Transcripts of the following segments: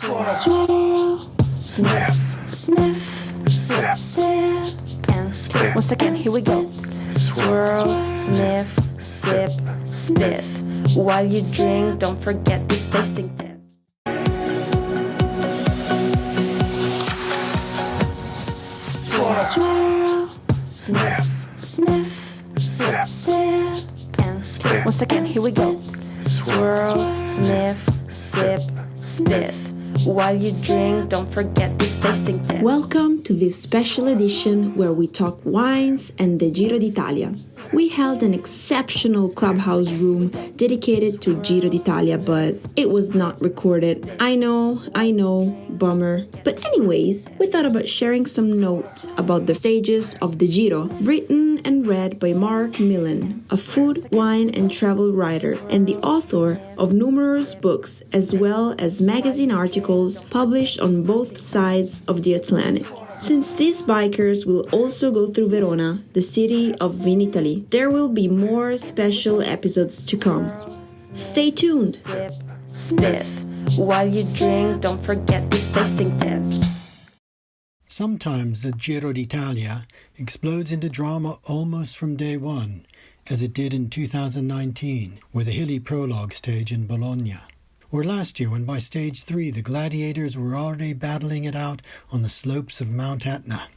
Swirl, sniff, sniff, sip, sip, and spit. Once again, here we go. Swirl, sniff, sip, spit. While you drink, don't forget this tasting test. Swirl, sniff, sniff, sip, sip, and spit. Once again, here we go. Swirl, sniff, sip, spit. While you drink, don't forget this tasting test. Welcome to this special edition where we talk wines and the Giro d'Italia. We held an exceptional ClubHouse Room dedicated to Giro d'Italia, but it was not recorded. I know, bummer. But anyways, we thought about sharing some notes about the stages of the Giro, written and read by Marc Millon, a food, wine and travel writer, and the author of numerous books as well as magazine articles published on both sides of the Atlantic. Since these bikers will also go through Verona, the city of Vinitaly, there will be more special episodes to come. Stay tuned! Sip, spit. While you drink, don't forget these tasting tips. Sometimes the Giro d'Italia explodes into drama almost from day one, as it did in 2019 with the hilly prologue stage in Bologna. Or last year when by stage 3 the gladiators were already battling it out on the slopes of Mount Etna.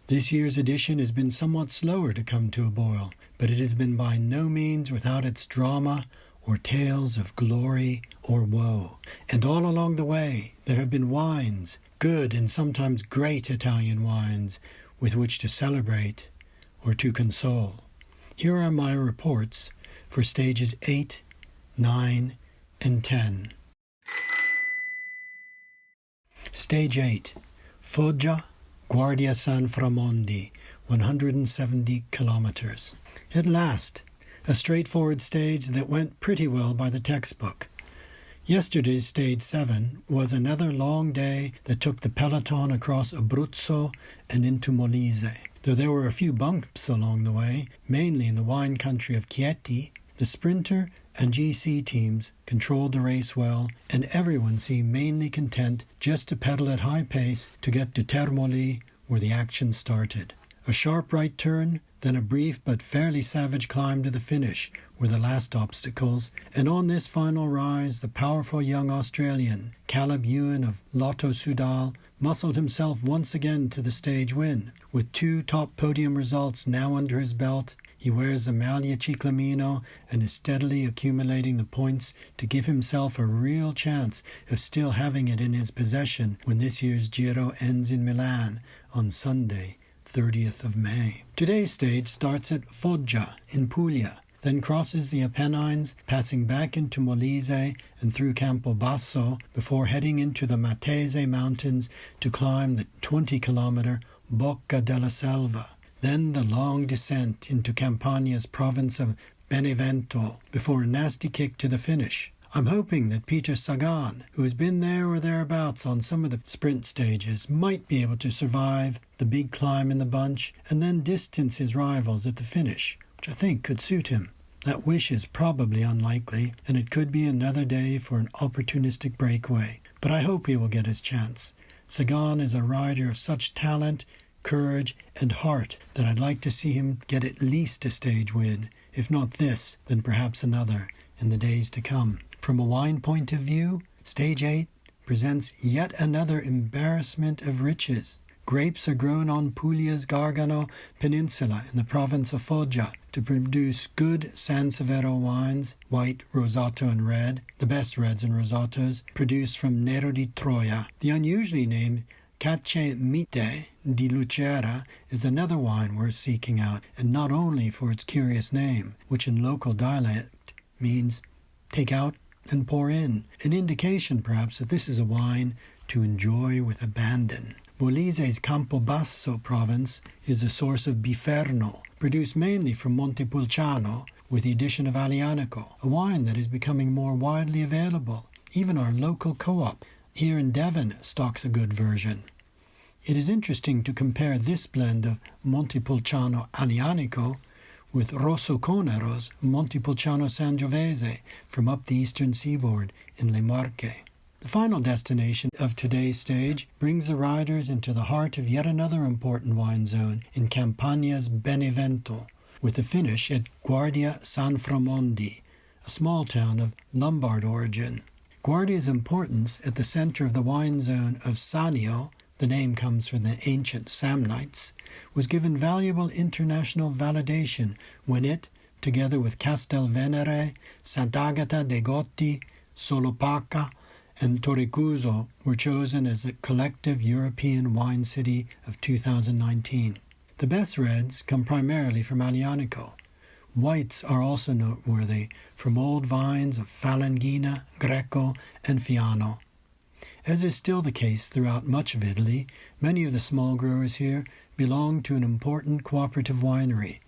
This year's edition has been somewhat slower to come to a boil, but it has been by no means without its drama or tales of glory or woe. And all along the way there have been wines, good and sometimes great Italian wines, with which to celebrate or to console. Here are my reports for stages 8, 9, and 10. Stage 8, Foggia, Guardia San Framondi, 170 kilometers. At last, a straightforward stage that went pretty well by the textbook. Yesterday's stage 7 was another long day that took the peloton across Abruzzo and into Molise. Though there were a few bumps along the way, mainly in the wine country of Chieti, the sprinter and GC teams controlled the race well, and everyone seemed mainly content just to pedal at high pace to get to Termoli, where the action started. A sharp right turn, then a brief but fairly savage climb to the finish were the last obstacles, and on this final rise the powerful young Australian, Caleb Ewan of Lotto Soudal, muscled himself once again to the stage win. With 2 top podium results now under his belt, he wears the Maglia Ciclamino and is steadily accumulating the points to give himself a real chance of still having it in his possession when this year's Giro ends in Milan on Sunday, 30th of May. Today's stage starts at Foggia in Puglia, then crosses the Apennines, passing back into Molise and through Campobasso before heading into the Matese Mountains to climb the 20-kilometer Bocca della Selva. Then the long descent into Campania's province of Benevento before a nasty kick to the finish. I'm hoping that Peter Sagan, who has been there or thereabouts on some of the sprint stages, might be able to survive the big climb in the bunch and then distance his rivals at the finish, which I think could suit him. That wish is probably unlikely, and it could be another day for an opportunistic breakaway. But I hope he will get his chance. Sagan is a rider of such talent, courage and heart that I'd like to see him get at least a stage win, if not this, then perhaps another, in the days to come. From a wine point of view, stage 8 presents yet another embarrassment of riches. Grapes are grown on Puglia's Gargano Peninsula in the province of Foggia to produce good Sansevero wines, white, rosato and red, the best reds and rosatos, produced from Nero di Troia. The unusually named Cace Mite di Lucera is another wine worth seeking out, and not only for its curious name, which in local dialect means take out and pour in, an indication perhaps that this is a wine to enjoy with abandon. Molise's Campobasso province is a source of Biferno, produced mainly from Montepulciano with the addition of Aglianico, a wine that is becoming more widely available. Even our local co-op here in Devon stocks a good version. It is interesting to compare this blend of Montepulciano Aglianico with Rosso Conero's Montepulciano Sangiovese from up the eastern seaboard in Le Marche. The final destination of today's stage brings the riders into the heart of yet another important wine zone in Campania's Benevento, with the finish at Guardia San Framondi, a small town of Lombard origin. Guardia's importance at the center of the wine zone of Sanio, the name comes from the ancient Samnites, was given valuable international validation when it, together with Castelvenere, Sant'Agata dei Gotti, Solopacca, and Torrecuso, were chosen as the collective European wine city of 2019. The best reds come primarily from Aglianico. Whites are also noteworthy from old vines of Falanghina, Greco, and Fiano. As is still the case throughout much of Italy, many of the small growers here belong to an important cooperative winery,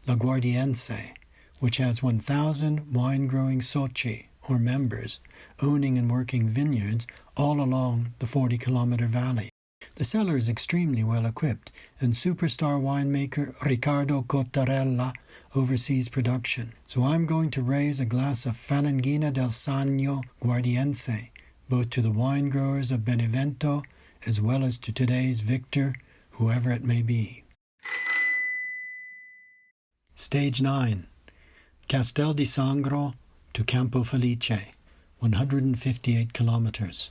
La Guardiense, which has 1,000 wine-growing soci, or members, owning and working vineyards all along the 40-kilometer valley. The cellar is extremely well equipped, and superstar winemaker Riccardo Cottarella oversees production. So I'm going to raise a glass of Falanghina del Sannio Guardiense, both to the wine growers of Benevento as well as to today's victor, whoever it may be. Stage 9. Castel di Sangro to Campo Felice, 158 kilometers.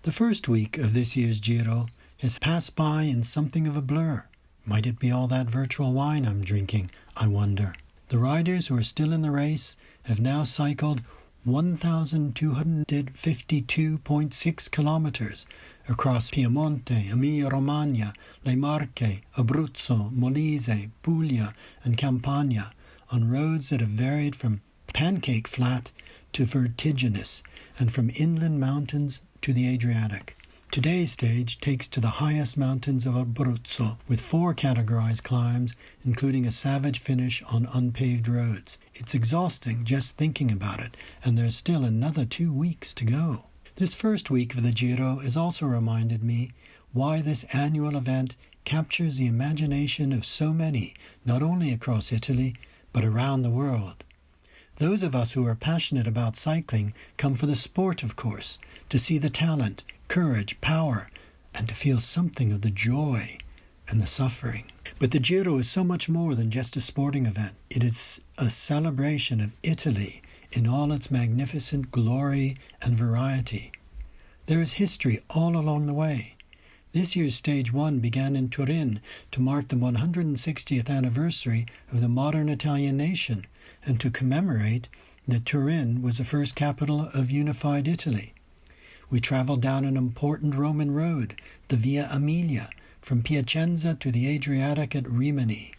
The first week of this year's Giro has passed by in something of a blur. Might it be all that virtual wine I'm drinking, I wonder? The riders who are still in the race have now cycled 1,252.6 kilometers across Piemonte, Emilia-Romagna, Le Marche, Abruzzo, Molise, Puglia, and Campania on roads that have varied from pancake flat to vertiginous and from inland mountains to the Adriatic. Today's stage takes to the highest mountains of Abruzzo, with 4 categorized climbs, including a savage finish on unpaved roads. It's exhausting just thinking about it, and there's still another 2 weeks to go. This first week of the Giro has also reminded me why this annual event captures the imagination of so many, not only across Italy, but around the world. Those of us who are passionate about cycling come for the sport, of course, to see the talent, courage, power, and to feel something of the joy and the suffering. But the Giro is so much more than just a sporting event. It is a celebration of Italy in all its magnificent glory and variety. There is history all along the way. This year's Stage 1 began in Turin to mark the 160th anniversary of the modern Italian nation and to commemorate that Turin was the first capital of unified Italy. We traveled down an important Roman road, the Via Aemilia, from Piacenza to the Adriatic at Rimini.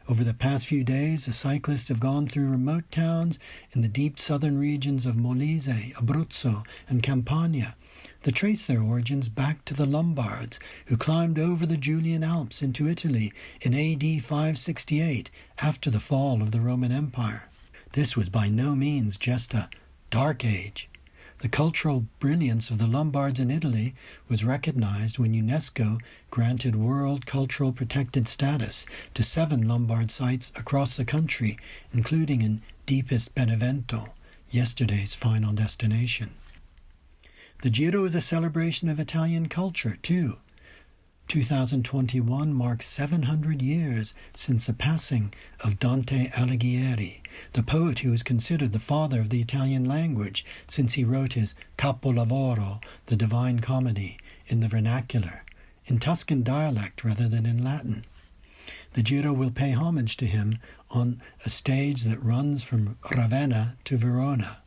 Over the past few days, the cyclists have gone through remote towns in the deep southern regions of Molise, Abruzzo, and Campania that trace their origins back to the Lombards, who climbed over the Julian Alps into Italy in AD 568 after the fall of the Roman Empire. This was by no means just a dark age. The cultural brilliance of the Lombards in Italy was recognized when UNESCO granted World Cultural Protected status to 7 Lombard sites across the country, including in deepest Benevento, yesterday's final destination. The Giro is a celebration of Italian culture, too. 2021 marks 700 years since the passing of Dante Alighieri, the poet who is considered the father of the Italian language since he wrote his Capolavoro, the Divine Comedy, in the vernacular, in Tuscan dialect rather than in Latin. The Giro will pay homage to him on a stage that runs from Ravenna to Verona.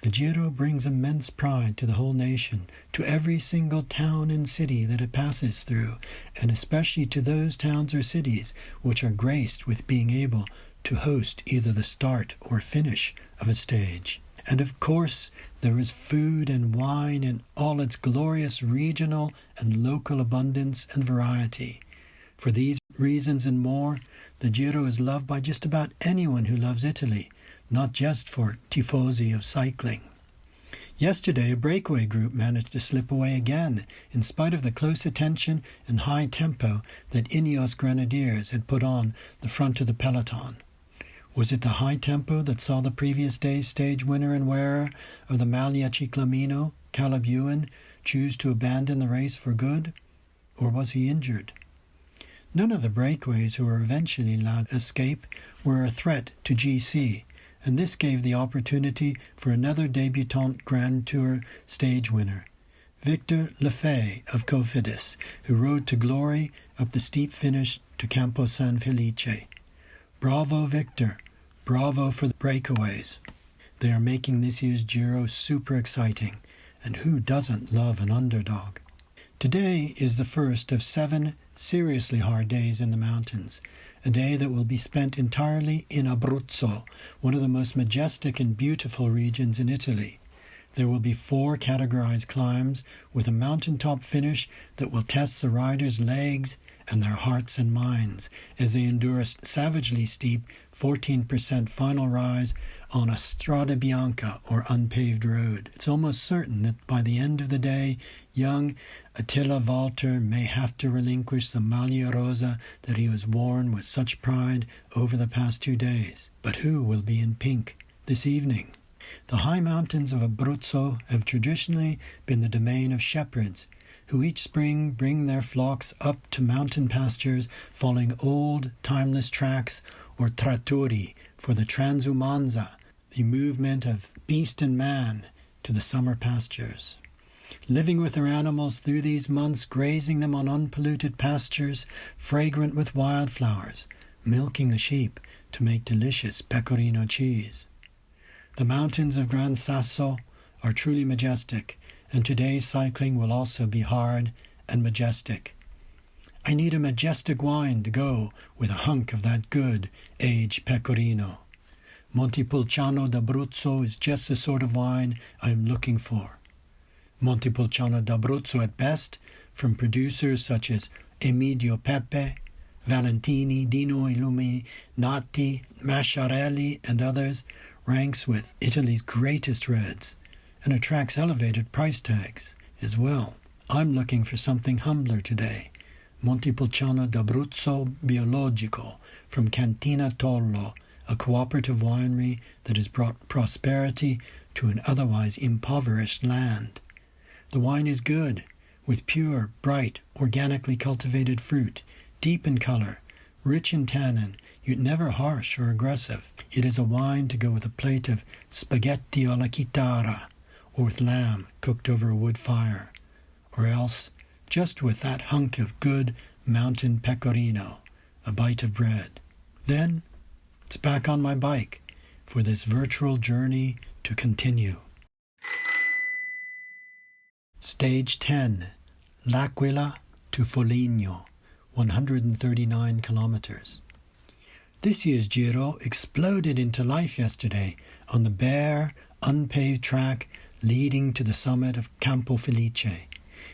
The Giro brings immense pride to the whole nation, to every single town and city that it passes through, and especially to those towns or cities which are graced with being able to host either the start or finish of a stage. And of course, there is food and wine in all its glorious regional and local abundance and variety. For these reasons and more, the Giro is loved by just about anyone who loves Italy, not just for tifosi of cycling. Yesterday, a breakaway group managed to slip away again, in spite of the close attention and high tempo that Ineos Grenadiers had put on the front of the peloton. Was it the high tempo that saw the previous day's stage winner and wearer of the Maglia Ciclamino, Caleb Ewan choose to abandon the race for good? Or was he injured? None of the breakaways who were eventually allowed escape were a threat to GC, and this gave the opportunity for another debutant Grand Tour stage winner, Victor Lefay of Cofidis, who rode to glory up the steep finish to Campo San Felice. Bravo, Victor. Bravo for the breakaways. They are making this year's Giro super exciting, and who doesn't love an underdog? Today is the first of 7 seriously hard days in the mountains, a day that will be spent entirely in Abruzzo, one of the most majestic and beautiful regions in Italy. There will be 4 categorized climbs with a mountaintop finish that will test the riders' legs and their hearts and minds as they endure a savagely steep 14% final rise on a strada bianca or unpaved road. It's almost certain that by the end of the day, young Attila Walter may have to relinquish the maglia rosa that he has worn with such pride over the past 2 days. But who will be in pink this evening? The high mountains of Abruzzo have traditionally been the domain of shepherds, who each spring bring their flocks up to mountain pastures following old, timeless tracks or trattori for the transumanza, the movement of beast and man to the summer pastures. Living with their animals through these months, grazing them on unpolluted pastures, fragrant with wildflowers, milking the sheep to make delicious pecorino cheese. The mountains of Gran Sasso are truly majestic, and today's cycling will also be hard and majestic. I need a majestic wine to go with a hunk of that good aged pecorino. Montepulciano d'Abruzzo is just the sort of wine I am looking for. Montepulciano d'Abruzzo at best, from producers such as Emidio Pepe, Valentini, Dino Illuminati, Masciarelli, and others, ranks with Italy's greatest reds and attracts elevated price tags as well. I'm looking for something humbler today. Montepulciano d'Abruzzo Biologico from Cantina Tollo, a cooperative winery that has brought prosperity to an otherwise impoverished land. The wine is good, with pure, bright, organically cultivated fruit, deep in color, rich in tannin, yet never harsh or aggressive. It is a wine to go with a plate of spaghetti alla chitarra, or with lamb cooked over a wood fire, or else just with that hunk of good mountain pecorino, a bite of bread. Then it's back on my bike for this virtual journey to continue. Stage 10, L'Aquila to Foligno, 139 kilometers. This year's Giro exploded into life yesterday on the bare, unpaved track leading to the summit of Campo Felice.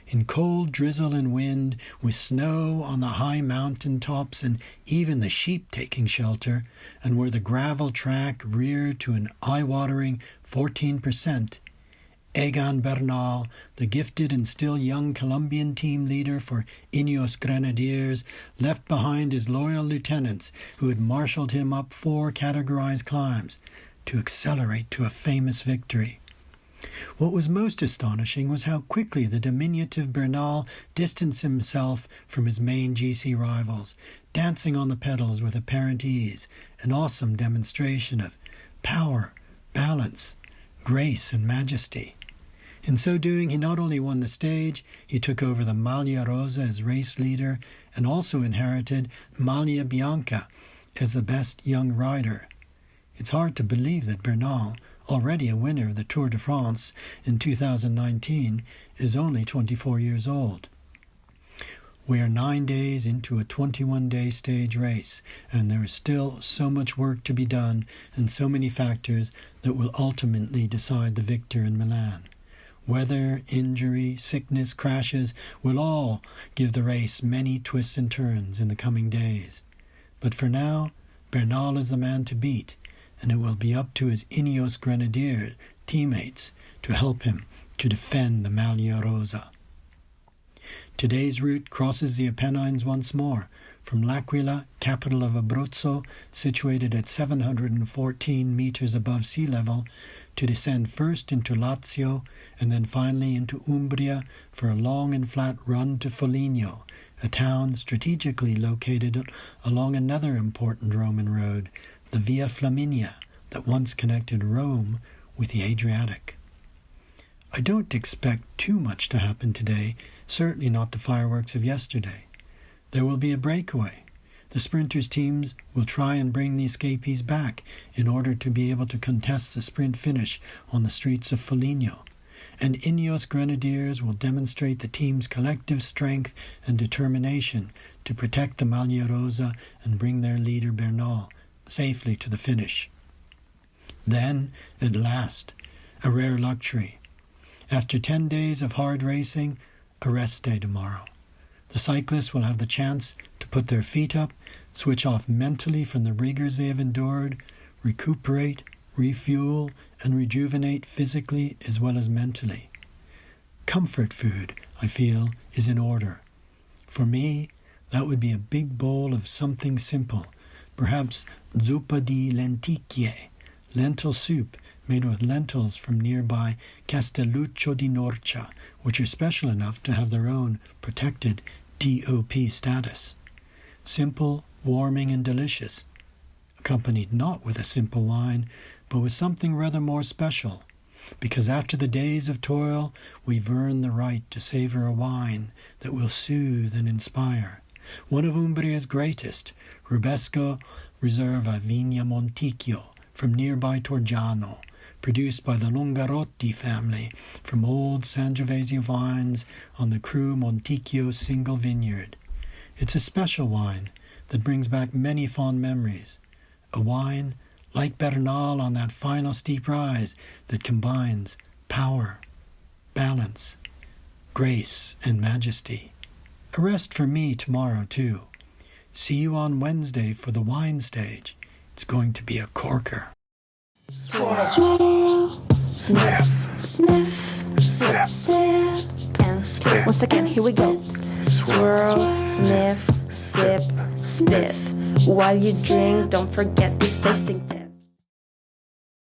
In cold drizzle and wind, with snow on the high mountain tops and even the sheep taking shelter, and where the gravel track reared to an eye-watering 14%, Egan Bernal, the gifted and still young Colombian team leader for Ineos Grenadiers, left behind his loyal lieutenants who had marshaled him up 4 categorized climbs to accelerate to a famous victory. What was most astonishing was how quickly the diminutive Bernal distanced himself from his main GC rivals, dancing on the pedals with apparent ease, an awesome demonstration of power, balance, grace, and majesty. In so doing, he not only won the stage, he took over the Maglia Rosa as race leader and also inherited Maglia Bianca as the best young rider. It's hard to believe that Bernal, already a winner of the Tour de France in 2019, is only 24 years old. We are 9 days into a 21-day stage race, and there is still so much work to be done and so many factors that will ultimately decide the victor in Milan. Weather, injury, sickness, crashes will all give the race many twists and turns in the coming days. But for now, Bernal is the man to beat, and it will be up to his Ineos Grenadier teammates to help him to defend the Maglia Rosa. Today's route crosses the Apennines once more, from L'Aquila, capital of Abruzzo, situated at 714 meters above sea level, to descend first into Lazio and then finally into Umbria for a long and flat run to Foligno, a town strategically located along another important Roman road, the Via Flaminia, that once connected Rome with the Adriatic. I don't expect too much to happen today, certainly not the fireworks of yesterday. There will be a breakaway. The sprinters' teams will try and bring the escapees back in order to be able to contest the sprint finish on the streets of Foligno. And Ineos Grenadiers will demonstrate the team's collective strength and determination to protect the Maglia Rosa and bring their leader Bernal safely to the finish. Then, at last, a rare luxury. After 10 days of hard racing, a rest day tomorrow. The cyclists will have the chance to put their feet up, switch off mentally from the rigors they have endured, recuperate, refuel, and rejuvenate physically as well as mentally. Comfort food, I feel, is in order. For me, that would be a big bowl of something simple, perhaps zuppa di lenticchie, lentil soup made with lentils from nearby Castelluccio di Norcia, which are special enough to have their own protected DOP status. Simple, warming, and delicious, accompanied not with a simple wine, but with something rather more special, because after the days of toil, we've earned the right to savor a wine that will soothe and inspire. One of Umbria's greatest, Rubesco Riserva Vigna Monticchio, from nearby Torgiano, produced by the Longarotti family from old Sangiovese vines on the Cru Monticchio single vineyard. It's a special wine that brings back many fond memories. A wine like Bernal on that final steep rise that combines power, balance, grace, and majesty. A rest for me tomorrow, too. See you on Wednesday for the wine stage. It's going to be a corker. Swirl, sniff, sniff, sip, sip, and spit. Once again, here we go. Swirl, sniff, sip, spit. While you drink, don't forget this tasting tip.